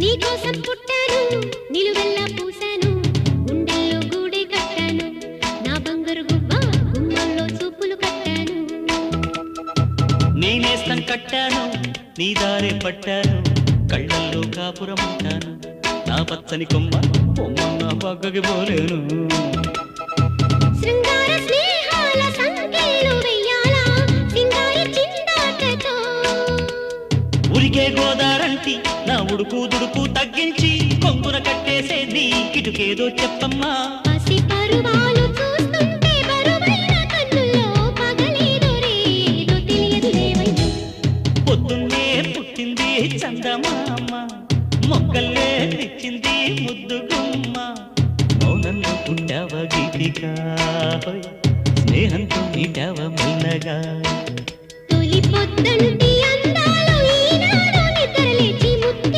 నీకోసం పుట్టాను నిలువెల్లా పూసాను గుండెల్లో గూడే కట్టాను నా బంగారు గువ్వ గుమ్మంలో చూపులు కట్టాను నేనేస్తం కట్టాను నీ దారే పట్టాను కళ్ళల్లో కాపురం ఉంటాను నా పచ్చని కొమ్మ కొమ్మన్న పక్కకి పోలేను శృంగార స్నేహాల సంఖ్యలు వెయ్యాలా సింగారి చిందాటతో ఉరికే గోదారంటి నా ఉడుకు దుడుకు తగ్గించి కొంగున కట్టేసే నీ కిటుకేదో చెప్పమ్మా పసి పరువాలు చూస్తుంటే బరువైన కన్నుల్లో పగలేదో రేదో తెలియదు లేవయ్యా పొద్దున్నే పుట్టింది చందమామ మొక్కల్లే తెచ్చింది ముద్దు గుమ్మ మౌనంలో పుట్టావ గీతిగా స్నేహంతో నీటావ మెల్లగా తొలి పొద్దంటి